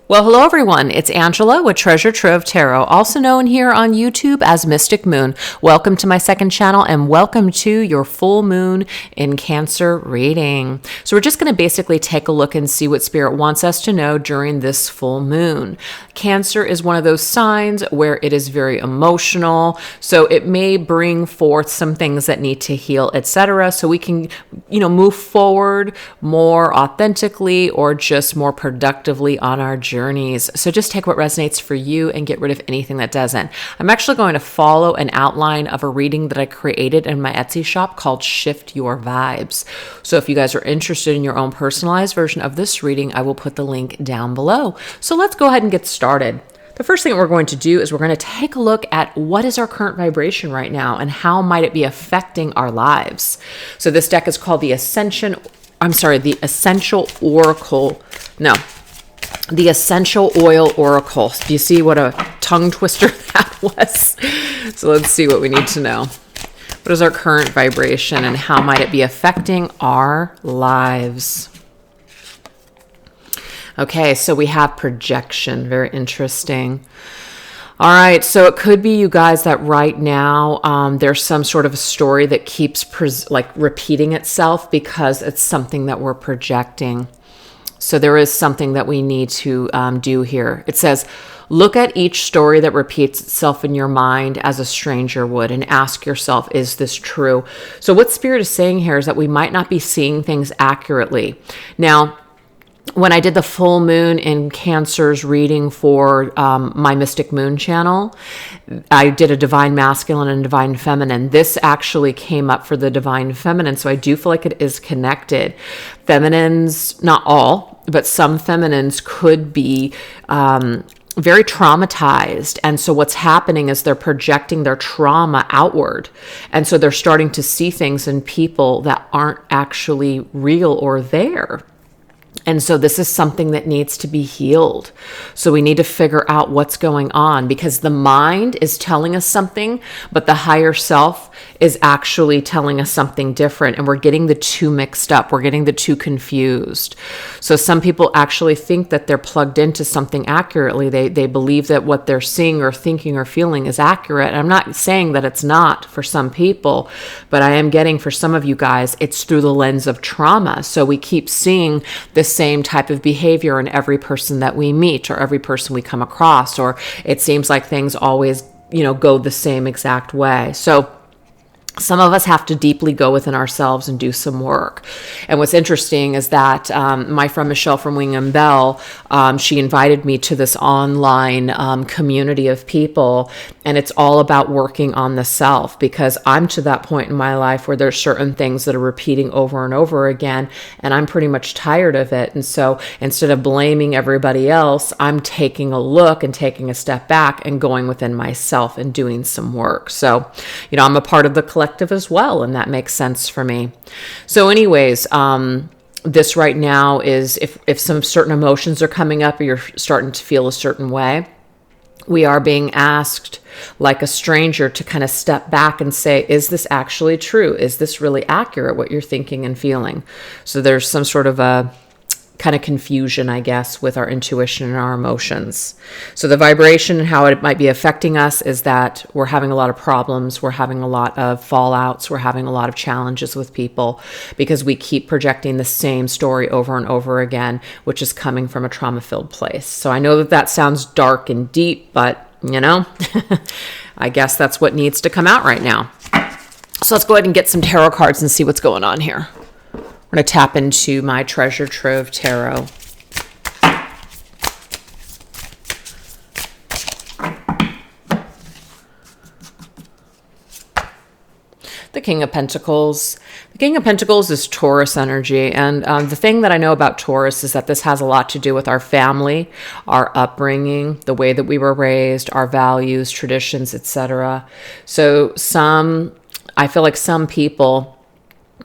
Well, hello everyone. It's Angela with Trove Tarot, also known here on YouTube as Mystic Moon. Welcome to my second channel and welcome to your full moon in Cancer reading. So we're just going to basically take a look and see what Spirit wants us to know during this full moon. Cancer is one of those signs where it is very emotional, so it may bring forth some things that need to heal, etc. So we can, move forward more authentically or just more productively on our journeys. So just take what resonates for you and get rid of anything that doesn't. I'm actually going to follow an outline of a reading that I created in my Etsy shop called Shift Your Vibes. So if you guys are interested in your own personalized version of this reading, I will put the link down below. So let's go ahead and get started. The first thing we're going to do is we're going to take a look at what is our current vibration right now and how might it be affecting our lives. So this deck is called the Essential Oil Oracle. Do you see what a tongue twister that was? So let's see what we need to know. What is our current vibration and how might it be affecting our lives? Okay, so we have projection. Very interesting. All right, so it could be you guys that right now there's some sort of a story that keeps repeating itself because it's something that we're projecting. So there is something that we need to do here. It says, look at each story that repeats itself in your mind as a stranger would and ask yourself, is this true? So what Spirit is saying here is that we might not be seeing things accurately. Now, when I did the full moon in Cancer's reading for my Mystic Moon channel, I did a Divine Masculine and Divine Feminine. This actually came up for the Divine Feminine, so I do feel like it is connected. Feminines, not all, but some feminines could be very traumatized. And so what's happening is they're projecting their trauma outward. And so they're starting to see things in people that aren't actually real or there. And so this is something that needs to be healed. So we need to figure out what's going on because the mind is telling us something, but the higher self is actually telling us something different. And we're getting the two mixed up. We're getting the two confused. So some people actually think that they're plugged into something accurately. They believe that what they're seeing or thinking or feeling is accurate. And I'm not saying that it's not for some people, but I am getting for some of you guys, it's through the lens of trauma. So we keep seeing the same type of behavior in every person that we meet or every person we come across, or it seems like things always, go the same exact way. So some of us have to deeply go within ourselves and do some work. And what's interesting is that my friend Michelle from Wing and Bell, she invited me to this online community of people. And it's all about working on the self because I'm to that point in my life where there's certain things that are repeating over and over again. And I'm pretty much tired of it. And so instead of blaming everybody else, I'm taking a look and taking a step back and going within myself and doing some work. So, I'm a part of the collective as well, and that makes sense for me. So anyways, this right now is if some certain emotions are coming up or you're starting to feel a certain way, we are being asked like a stranger to kind of step back and say, is this actually true? Is this really accurate, what you're thinking and feeling? So there's some sort of a kind of confusion, I guess, with our intuition and our emotions. So the vibration and how it might be affecting us is that we're having a lot of problems. We're having a lot of fallouts. We're having a lot of challenges with people because we keep projecting the same story over and over again, which is coming from a trauma-filled place. So I know that sounds dark and deep, but I guess that's what needs to come out right now. So let's go ahead and get some tarot cards and see what's going on here. I'm going to tap into my Treasure Trove Tarot. The King of Pentacles. The King of Pentacles is Taurus energy. And the thing that I know about Taurus is that this has a lot to do with our family, our upbringing, the way that we were raised, our values, traditions, etc. So I feel like some people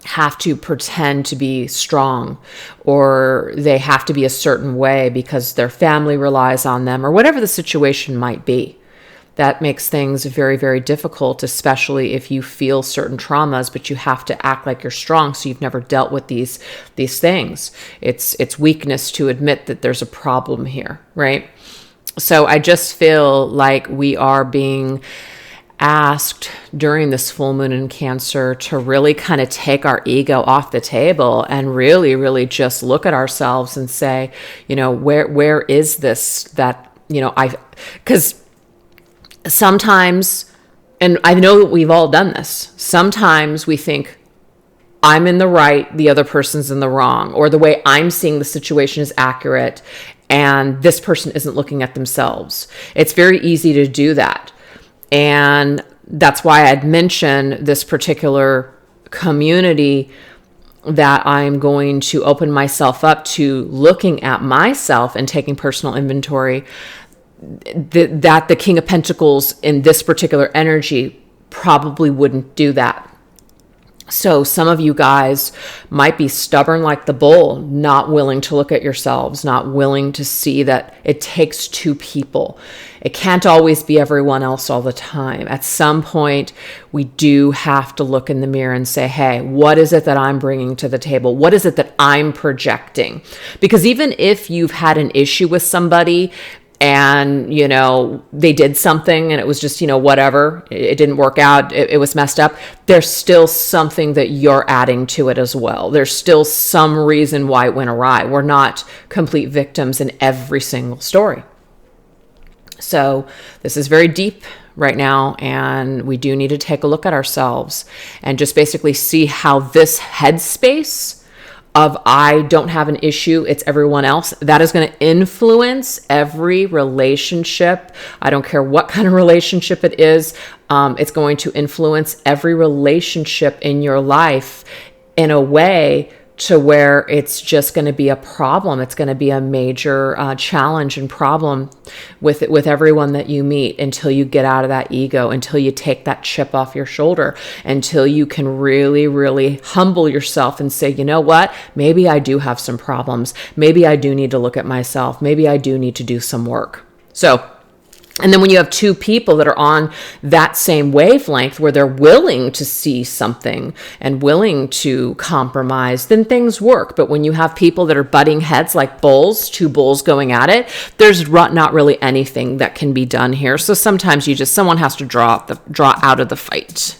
have to pretend to be strong, or they have to be a certain way because their family relies on them, or whatever the situation might be. That makes things very, very difficult, especially if you feel certain traumas, but you have to act like you're strong. So you've never dealt with these things. It's weakness to admit that there's a problem here, right? So I just feel like we are being asked during this full moon in Cancer to really kind of take our ego off the table and really, really just look at ourselves and say, where is this that, because sometimes, and I know that we've all done this, sometimes we think I'm in the right, the other person's in the wrong, or the way I'm seeing the situation is accurate and this person isn't looking at themselves. It's very easy to do that. And that's why I'd mentioned this particular community, that I'm going to open myself up to looking at myself and taking personal inventory, that the King of Pentacles in this particular energy probably wouldn't do that. So some of you guys might be stubborn like the bull, not willing to look at yourselves, not willing to see that it takes two people. It can't always be everyone else all the time. At some point, we do have to look in the mirror and say, hey, what is it that I'm bringing to the table? What is it that I'm projecting? Because even if you've had an issue with somebody, and, they did something and it was just, whatever, it didn't work out, it was messed up, there's still something that you're adding to it as well. There's still some reason why it went awry. We're not complete victims in every single story. So this is very deep right now, and we do need to take a look at ourselves and just basically see how this headspace of I don't have an issue, it's everyone else, that is going to influence every relationship. I don't care what kind of relationship it is. It's going to influence every relationship in your life in a way to where it's just going to be a problem. It's going to be a major challenge and problem with everyone that you meet, until you get out of that ego, until you take that chip off your shoulder, until you can really, really humble yourself and say, you know what, maybe I do have some problems. Maybe I do need to look at myself. Maybe I do need to do some work. So, and then when you have two people that are on that same wavelength where they're willing to see something and willing to compromise, then things work. But when you have people that are butting heads like bulls, two bulls going at it, there's not really anything that can be done here. So sometimes someone has to draw out of the fight.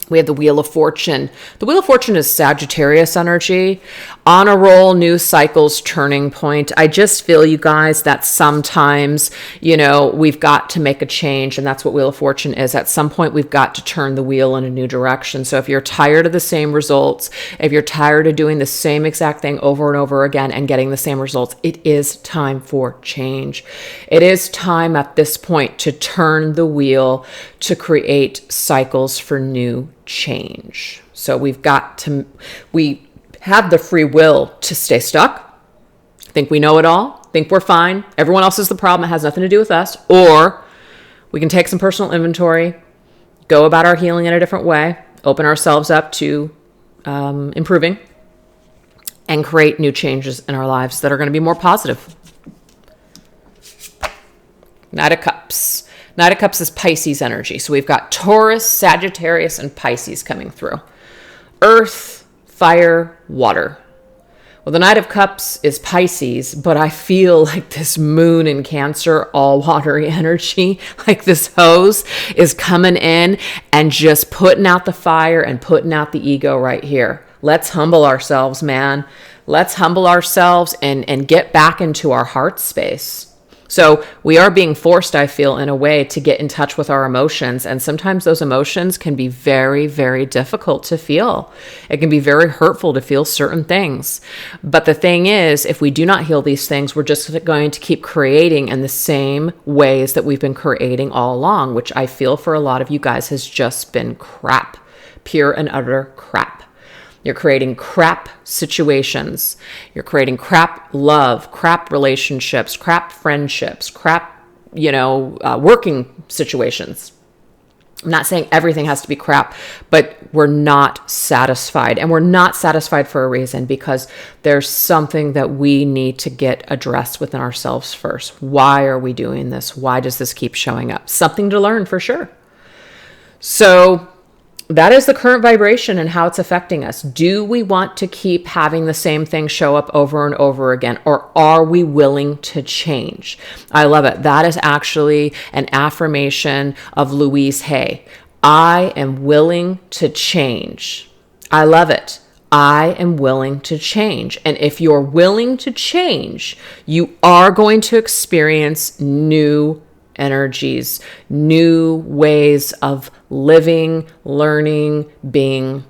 We have the Wheel of Fortune. The Wheel of Fortune is Sagittarius energy. On a roll, new cycles, turning point. I just feel, you guys, that sometimes, we've got to make a change, and that's what Wheel of Fortune is. At some point, we've got to turn the wheel in a new direction. So if you're tired of the same results, if you're tired of doing the same exact thing over and over again and getting the same results, it is time for change. It is time at this point to turn the wheel, to create cycles for new change. So we have the free will to stay stuck, think we know it all, think we're fine, everyone else is the problem, it has nothing to do with us, or we can take some personal inventory, go about our healing in a different way, open ourselves up to improving, and create new changes in our lives that are going to be more positive. Knight of Cups. Knight of Cups is Pisces energy. So we've got Taurus, Sagittarius, and Pisces coming through. Earth, fire, water. Well, the Knight of Cups is Pisces, but I feel like this moon in Cancer, all watery energy, like this hose is coming in and just putting out the fire and putting out the ego right here. Let's humble ourselves, man. Let's humble ourselves and get back into our heart space. So we are being forced, I feel, in a way, to get in touch with our emotions. And sometimes those emotions can be very, very difficult to feel. It can be very hurtful to feel certain things. But the thing is, if we do not heal these things, we're just going to keep creating in the same ways that we've been creating all along, which I feel for a lot of you guys has just been crap, pure and utter crap. You're creating crap situations. You're creating crap love, crap relationships, crap friendships, crap, working situations. I'm not saying everything has to be crap, but we're not satisfied. And we're not satisfied for a reason, because there's something that we need to get addressed within ourselves first. Why are we doing this? Why does this keep showing up? Something to learn for sure. So that is the current vibration and how it's affecting us. Do we want to keep having the same thing show up over and over again, or are we willing to change? I love it. That is actually an affirmation of Louise Hay. I am willing to change. I love it. I am willing to change. And if you're willing to change, you are going to experience new energies, new ways of living, learning, being.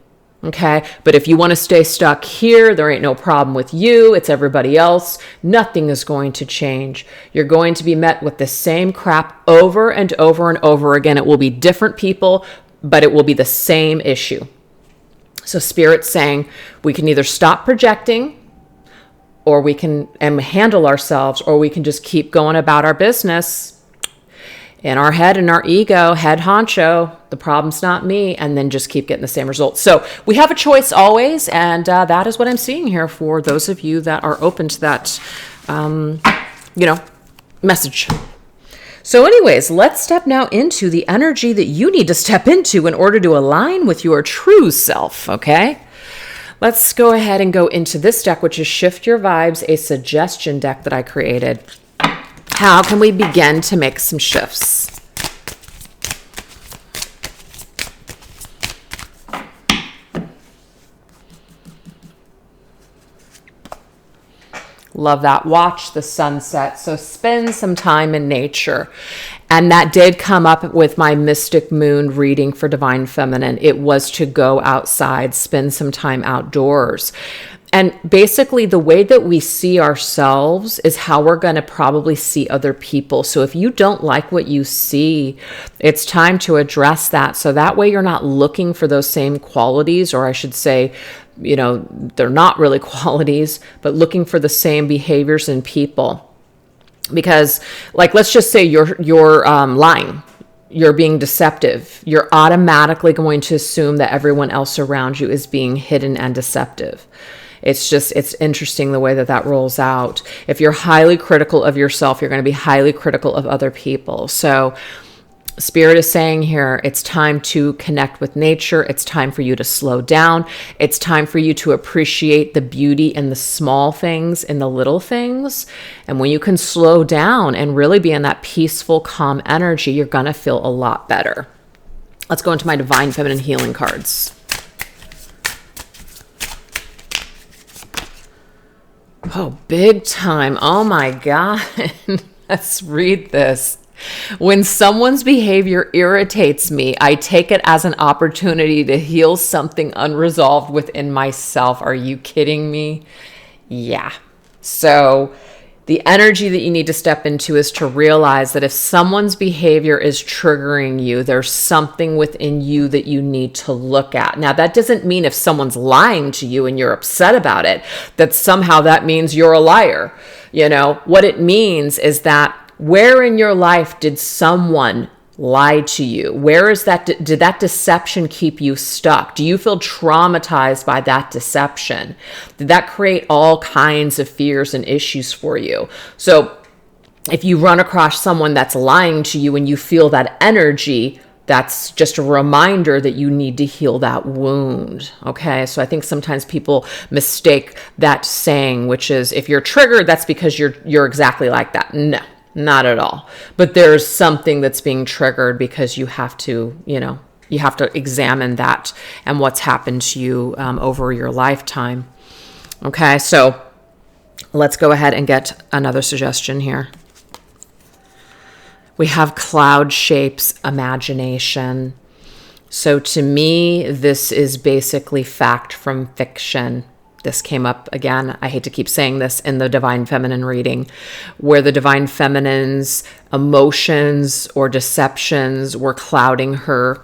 Okay. But if you want to stay stuck here, there ain't no problem with you. It's everybody else. Nothing is going to change. You're going to be met with the same crap over and over and over again. It will be different people, but it will be the same issue. So Spirit's saying we can either stop projecting, or we can handle ourselves, or we can just keep going about our business in our head and our ego, head honcho, the problem's not me, and then just keep getting the same results. So we have a choice always, and that is what I'm seeing here for those of you that are open to that, message. So anyways, let's step now into the energy that you need to step into in order to align with your true self, okay? Let's go ahead and go into this deck, which is Shift Your Vibes, a suggestion deck that I created. How can we begin to make some shifts? Love that. Watch the sunset. So spend some time in nature. And that did come up with my Mystic Moon reading for Divine Feminine. It was to go outside, spend some time outdoors. And basically the way that we see ourselves is how we're going to probably see other people. So if you don't like what you see, it's time to address that. So that way you're not looking for those same qualities, or I should say, they're not really qualities, but looking for the same behaviors in people. Because let's just say you're lying. You're being deceptive. You're automatically going to assume that everyone else around you is being hidden and deceptive. It's interesting the way that rolls out. If you're highly critical of yourself, you're going to be highly critical of other people. So Spirit is saying here, it's time to connect with nature. It's time for you to slow down. It's time for you to appreciate the beauty in the small things, in the little things. And when you can slow down and really be in that peaceful, calm energy, you're going to feel a lot better. Let's go into my Divine Feminine healing cards. Oh, big time. Oh my God. Let's read this. When someone's behavior irritates me, I take it as an opportunity to heal something unresolved within myself. Are you kidding me? Yeah. So the energy that you need to step into is to realize that if someone's behavior is triggering you, there's something within you that you need to look at. Now, that doesn't mean if someone's lying to you and you're upset about it, that somehow that means you're a liar. What it means is that where in your life did someone lie to you? Where is that? Did that deception keep you stuck? Do you feel traumatized by that deception? Did that create all kinds of fears and issues for you? So if you run across someone that's lying to you and you feel that energy, that's just a reminder that you need to heal that wound. Okay. So I think sometimes people mistake that saying, which is if you're triggered, that's because you're exactly like that. No. Not at all. But there's something that's being triggered because you have to examine that and what's happened to you over your lifetime. Okay, so let's go ahead and get another suggestion here. We have cloud shapes, imagination. So to me, this is basically fact from fiction. This came up again, I hate to keep saying this, in the Divine Feminine reading, where the Divine Feminine's emotions or deceptions were clouding her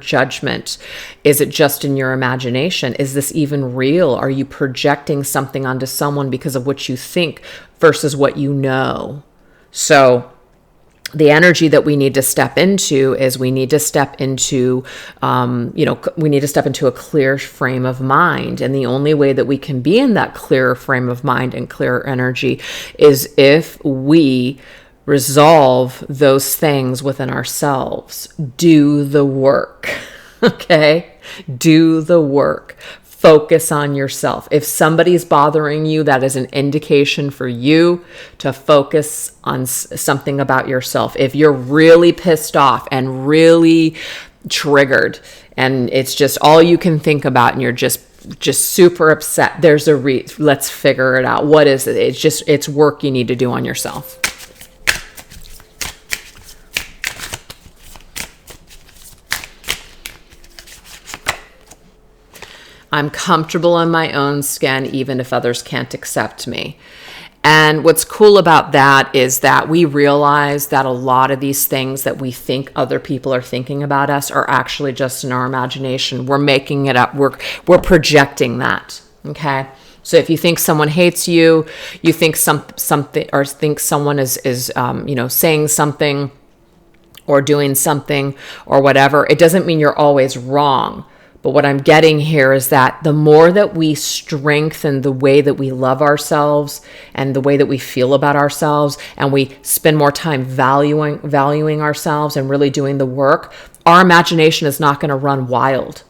judgment. Is it just in your imagination? Is this even real? Are you projecting something onto someone because of what you think versus what you know? So the energy that we need to step into is we need to step into, we need to step into a clear frame of mind. And the only way that we can be in that clear frame of mind and clear energy is if we resolve those things within ourselves. Do the work. Okay? Do the work. Focus on yourself. If somebody's bothering you, that is an indication for you to focus on something about yourself. If you're really pissed off and really triggered and it's just all you can think about and you're just super upset, there's let's figure it out. What is it? It's work you need to do on yourself. I'm comfortable in my own skin, even if others can't accept me. And what's cool about that is that we realize that a lot of these things that we think other people are thinking about us are actually just in our imagination. We're making it up. We're projecting that. Okay. So if you think someone hates you, you think something, or think someone is saying something or doing something or whatever, it doesn't mean you're always wrong. But what I'm getting here is that the more that we strengthen the way that we love ourselves and the way that we feel about ourselves, and we spend more time valuing ourselves and really doing the work, our imagination is not going to run wild.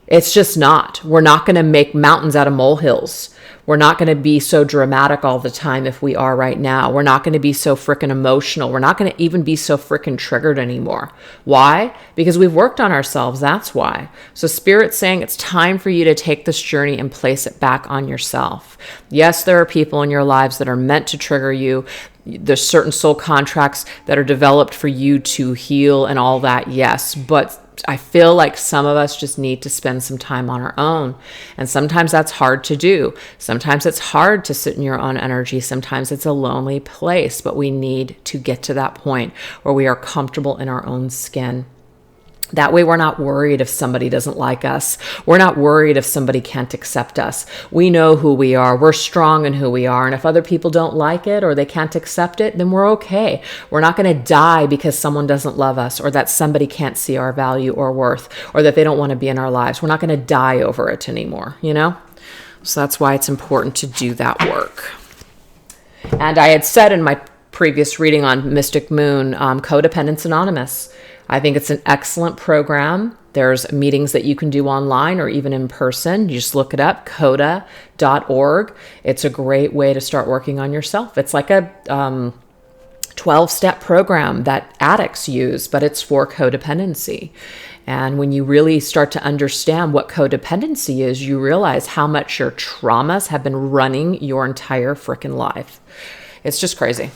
It's just not. We're not going to make mountains out of molehills. We're not going to be so dramatic all the time if we are right now. We're not going to be so freaking emotional. We're not going to even be so freaking triggered anymore. Why? Because we've worked on ourselves. That's why. So Spirit's saying it's time for you to take this journey and place it back on yourself. Yes, there are people in your lives that are meant to trigger you. There's certain soul contracts that are developed for you to heal and all that. Yes, but I feel like some of us just need to spend some time on our own. And sometimes that's hard to do. Sometimes it's hard to sit in your own energy. Sometimes it's a lonely place, but we need to get to that point where we are comfortable in our own skin. That way we're not worried if somebody doesn't like us. We're not worried if somebody can't accept us. We know who we are. We're strong in who we are. And if other people don't like it or they can't accept it, then we're okay. We're not going to die because someone doesn't love us or that somebody can't see our value or worth or that they don't want to be in our lives. We're not going to die over it anymore, you know? So that's why it's important to do that work. And I had said in my previous reading on Mystic Moon, Codependence Anonymous, I think it's an excellent program. There's meetings that you can do online or even in person. You just look it up, coda.org. It's a great way to start working on yourself. It's like a 12-step program that addicts use, but it's for codependency. And when you really start to understand what codependency is, you realize how much your traumas have been running your entire freaking life. It's just crazy.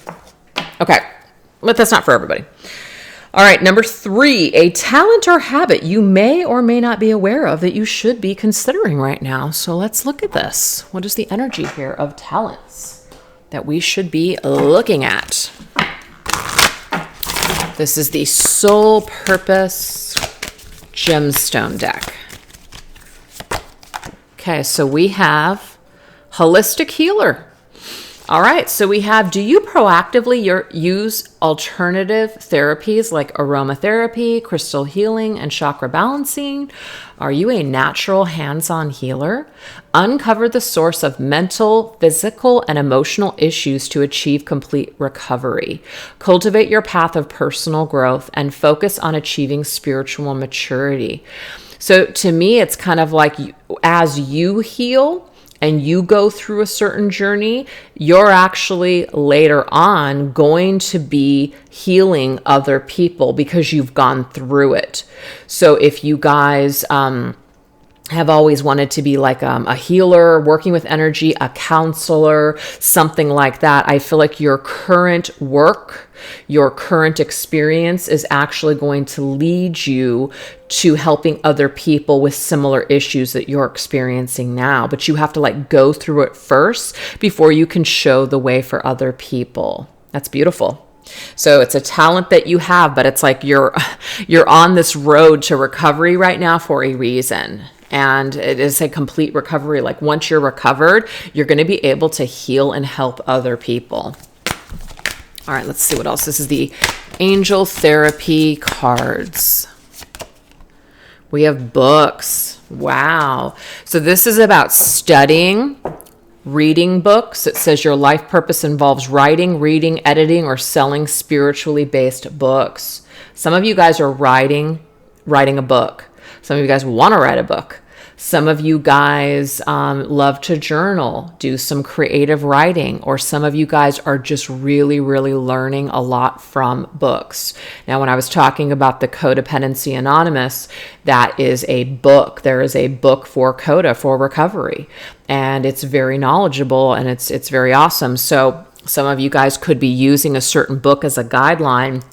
Okay, but that's not for everybody. All right, number 3, a talent or habit you may or may not be aware of that you should be considering right now. So let's look at this. What is the energy here of talents that we should be looking at? This is the Soul Purpose Gemstone deck. Okay, so we have Holistic Healer. All right, so we have, do you proactively use alternative therapies like aromatherapy, crystal healing, and chakra balancing? Are you a natural hands-on healer? Uncover the source of mental, physical, and emotional issues to achieve complete recovery. Cultivate your path of personal growth and focus on achieving spiritual maturity. So to me, it's kind of like as you heal, and you go through a certain journey, you're actually later on going to be healing other people because you've gone through it. So if you guys have always wanted to be like a healer, working with energy, a counselor, something like that, I feel like your current work, your current experience is actually going to lead you to helping other people with similar issues that you're experiencing now. But you have to like go through it first before you can show the way for other people. That's beautiful. So it's a talent that you have, but it's like you're on this road to recovery right now for a reason. And it is a complete recovery. Like once you're recovered, you're going to be able to heal and help other people. All right, let's see what else. This is the Angel therapy cards. We have books. Wow. So this is about studying, reading books. It says your life purpose involves writing, reading, editing, or selling spiritually based books. Some of you guys are writing a book. Some of you guys want to write a book. Some of you guys love to journal, do some creative writing, or some of you guys are just really, really learning a lot from books. Now, when I was talking about the Codependency Anonymous, that is a book. There is a book for Coda, for recovery, and it's very knowledgeable and it's very awesome. So some of you guys could be using a certain book as a guideline.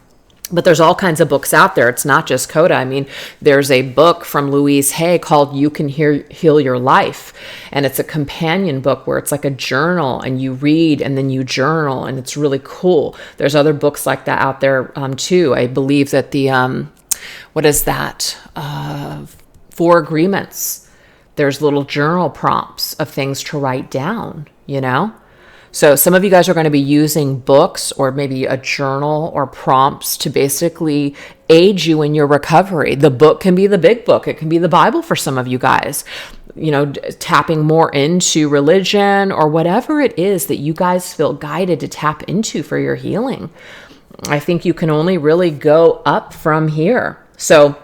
But there's all kinds of books out there. It's not just Coda. I mean, there's a book from Louise Hay called You Can Heal Your Life. And it's a companion book where it's like a journal and you read and then you journal, and it's really cool. There's other books like that out there too. I believe that the, what is that? 4 Agreements. There's little journal prompts of things to write down, you know? So some of you guys are going to be using books or maybe a journal or prompts to basically aid you in your recovery. The book can be the big book. It can be the Bible for some of you guys, you know, tapping more into religion or whatever it is that you guys feel guided to tap into for your healing. I think you can only really go up from here. So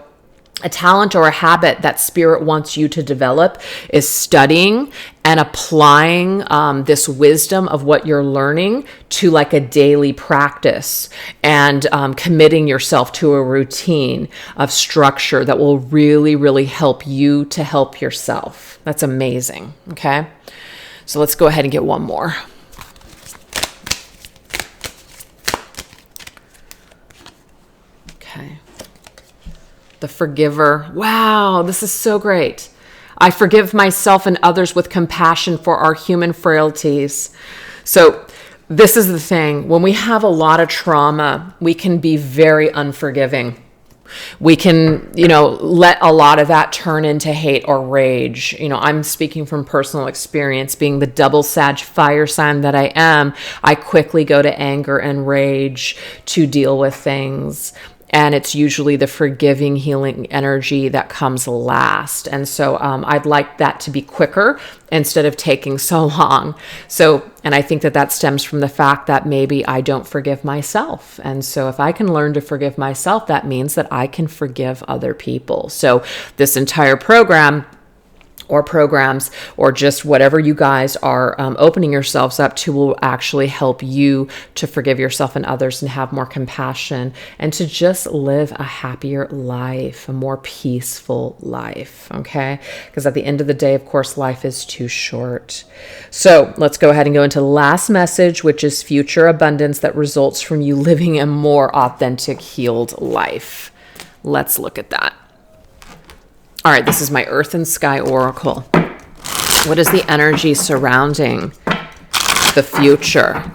a talent or a habit that spirit wants you to develop is studying and applying this wisdom of what you're learning to like a daily practice, and committing yourself to a routine of structure that will really, really help you to help yourself. That's amazing. Okay. So let's go ahead and get one more. Okay. The Forgiver. Wow, this is so great. I forgive myself and others with compassion for our human frailties. So this is the thing. When we have a lot of trauma, we can be very unforgiving. We can, you know, let a lot of that turn into hate or rage. You know, I'm speaking from personal experience. Being the double Sag fire sign that I am, I quickly go to anger and rage to deal with things. And it's usually the forgiving, healing energy that comes last. And so I'd like that to be quicker instead of taking so long. So, and I think that that stems from the fact that maybe I don't forgive myself. And so if I can learn to forgive myself, that means that I can forgive other people. So this entire program or programs or just whatever you guys are opening yourselves up to will actually help you to forgive yourself and others and have more compassion and to just live a happier life, a more peaceful life, okay? Because at the end of the day, of course, life is too short. So let's go ahead and go into the last message, which is future abundance that results from you living a more authentic, healed life. Let's look at that. All right, this is my Earth and Sky Oracle. What is the energy surrounding the future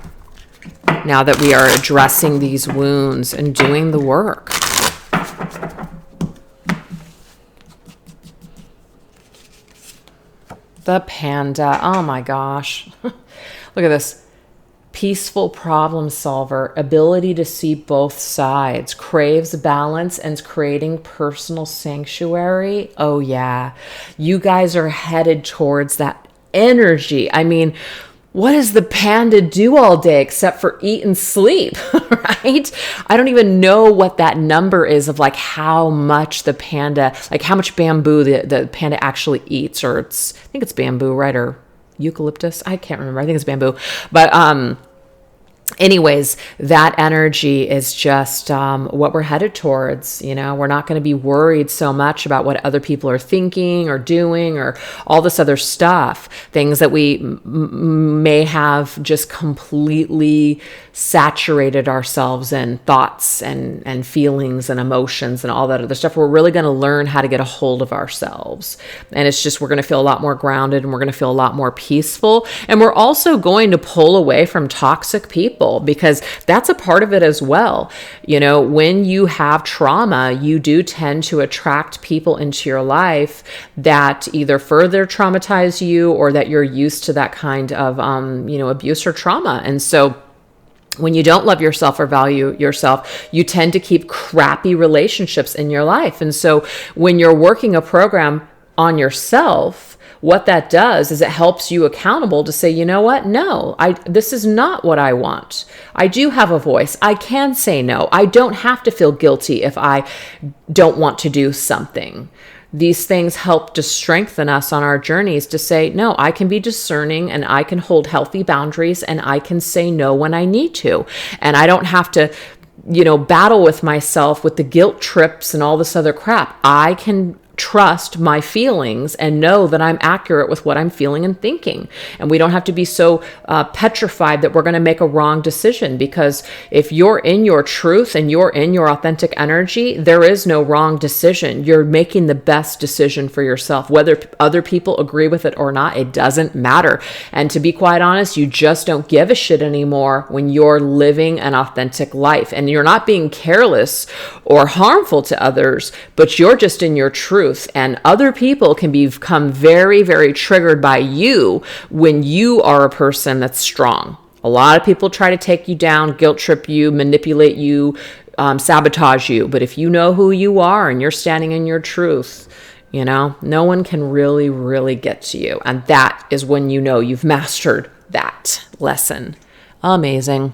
now that we are addressing these wounds and doing the work? The Panda. Oh my gosh. Look at this. Peaceful problem solver, ability to see both sides, craves balance and creating personal sanctuary. Oh yeah, you guys are headed towards that energy. I mean, what does the panda do all day except for eat and sleep, right? I don't even know what that number is of like how much the panda, like how much bamboo the panda actually eats, or I think it's bamboo, right? Or eucalyptus. I can't remember. I think it's bamboo. But anyways, that energy is just what we're headed towards. You know, we're not going to be worried so much about what other people are thinking or doing or all this other stuff. Things that we may have just completely saturated ourselves in, thoughts and feelings and emotions and all that other stuff. We're really going to learn how to get a hold of ourselves. And it's just, we're going to feel a lot more grounded and we're going to feel a lot more peaceful. And we're also going to pull away from toxic people, because that's a part of it as well. You know, when you have trauma, you do tend to attract people into your life that either further traumatize you or that you're used to that kind of, abuse or trauma. And so When you don't love yourself or value yourself, you tend to keep crappy relationships in your life. And so when you're working a program on yourself, what that does is it helps you accountable to say, you know what? No, this is not what I want. I do have a voice. I can say no. I don't have to feel guilty if I don't want to do something. These things help to strengthen us on our journeys to say, no, I can be discerning and I can hold healthy boundaries and I can say no when I need to. And I don't have to, battle with myself with the guilt trips and all this other crap. I can trust my feelings and know that I'm accurate with what I'm feeling and thinking. And we don't have to be so petrified that we're going to make a wrong decision, because if you're in your truth and you're in your authentic energy, there is no wrong decision. You're making the best decision for yourself. Whether other people agree with it or not, it doesn't matter. And to be quite honest, you just don't give a shit anymore when you're living an authentic life. And you're not being careless or harmful to others, but you're just in your truth. And other people can become very, very triggered by you when you are a person that's strong. A lot of people try to take you down, guilt trip you, manipulate you, sabotage you. But if you know who you are and you're standing in your truth, no one can really, really get to you. And that is when you know you've mastered that lesson. Amazing.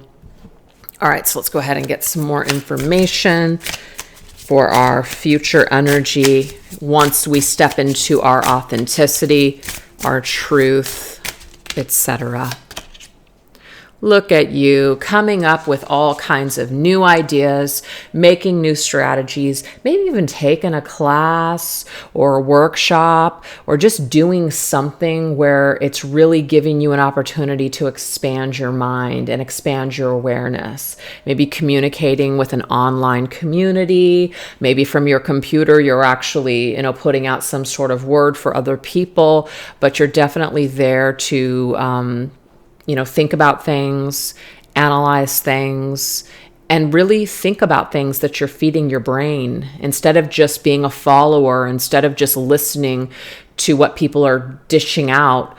All right, so let's go ahead and get some more information for our future energy once we step into our authenticity, our truth, etc. Look at you coming up with all kinds of new ideas, making new strategies, maybe even taking a class or a workshop or just doing something where it's really giving you an opportunity to expand your mind and expand your awareness. Maybe communicating with an online community, maybe from your computer, you're actually, putting out some sort of word for other people, but you're definitely there to, think about things, analyze things, and really think about things that you're feeding your brain instead of just being a follower, instead of just listening to what people are dishing out.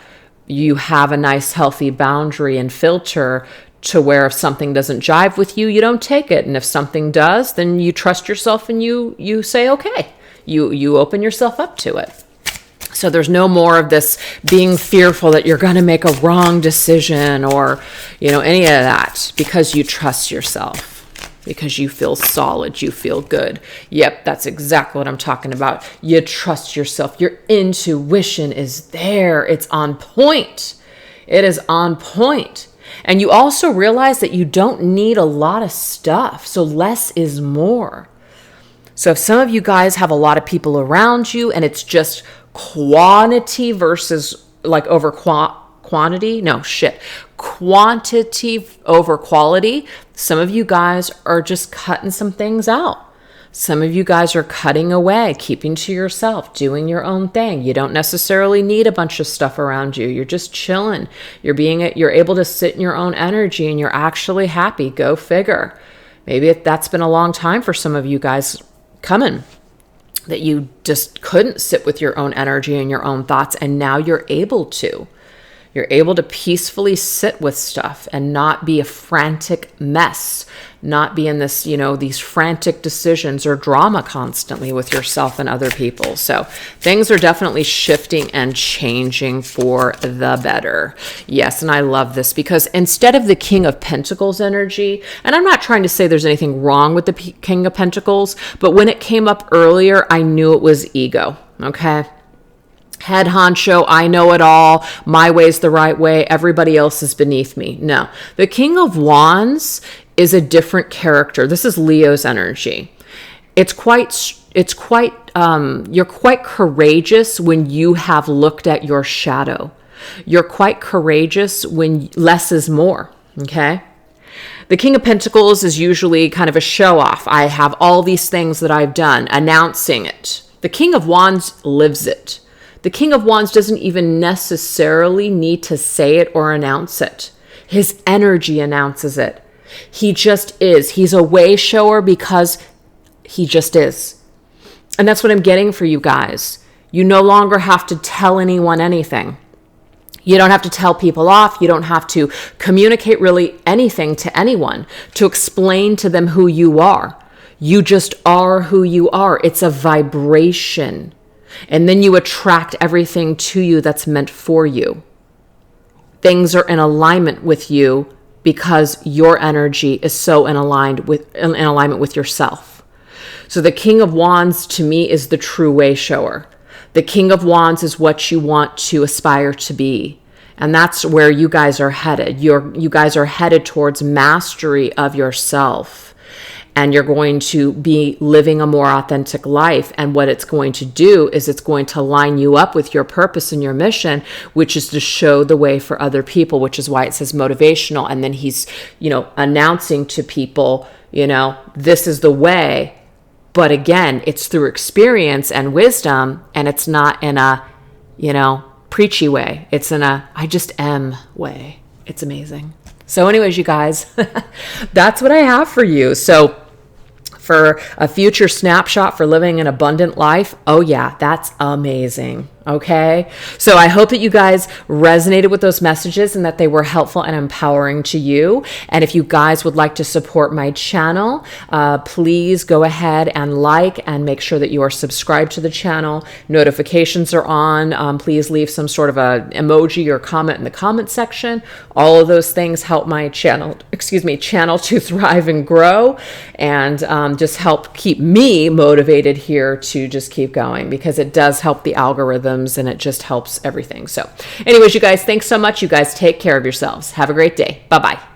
You have a nice, healthy boundary and filter to where if something doesn't jive with you, you don't take it. And if something does, then you trust yourself and you say, okay, you open yourself up to it. So there's no more of this being fearful that you're going to make a wrong decision or, any of that, because you trust yourself, because you feel solid, you feel good. Yep, that's exactly what I'm talking about. You trust yourself. Your intuition is there. It's on point. It is on point. And you also realize that you don't need a lot of stuff. So less is more. So if some of you guys have a lot of people around you and it's just quantity versus over quantity over quality, some of you guys are just cutting some things out. Some of you guys are cutting away, keeping to yourself, doing your own thing. You don't necessarily need a bunch of stuff around you. You're just chilling. You're able to sit in your own energy and you're actually happy. Go figure. Maybe that's been a long time for some of you guys coming, that you just couldn't sit with your own energy and your own thoughts, and now you're able to. You're able to peacefully sit with stuff and not be a frantic mess, not be in this, these frantic decisions or drama constantly with yourself and other people. So things are definitely shifting and changing for the better. Yes, and I love this because instead of the King of Pentacles energy, and I'm not trying to say there's anything wrong with the King of Pentacles, but when it came up earlier, I knew it was ego, okay? Head honcho, I know it all, my way's the right way, everybody else is beneath me. No, the King of Wands is a different character. This is Leo's energy. You're quite courageous when you have looked at your shadow. You're quite courageous when less is more, okay? The King of Pentacles is usually kind of a show off. I have all these things that I've done, announcing it. The King of Wands lives it. The King of Wands doesn't even necessarily need to say it or announce it. His energy announces it. He just is. He's a way shower because he just is. And that's what I'm getting for you guys. You no longer have to tell anyone anything. You don't have to tell people off. You don't have to communicate really anything to anyone to explain to them who you are. You just are who you are. It's a vibration. And then you attract everything to you that's meant for you. Things are in alignment with you because your energy is so in alignment with yourself. So the King of Wands to me is the true way shower. The King of Wands is what you want to aspire to be. And that's where you guys are headed. You guys are headed towards mastery of yourself. And you're going to be living a more authentic life. And what it's going to do is it's going to line you up with your purpose and your mission, which is to show the way for other people, which is why it says motivational. And then he's, announcing to people, this is the way. But again, it's through experience and wisdom, and it's not in a, preachy way. It's in a, I just am way. It's amazing. So anyways, you guys, that's what I have for you. So for a future snapshot for living an abundant life, oh yeah, that's amazing. Okay. So I hope that you guys resonated with those messages and that they were helpful and empowering to you. And if you guys would like to support my channel, please go ahead and like and make sure that you are subscribed to the channel. Notifications are on. Please leave some sort of a emoji or comment in the comment section. All of those things help my channel to thrive and grow, and just help keep me motivated here to just keep going, because it does help the algorithm and it just helps everything. So anyways, you guys, thanks so much. You guys take care of yourselves. Have a great day. Bye-bye.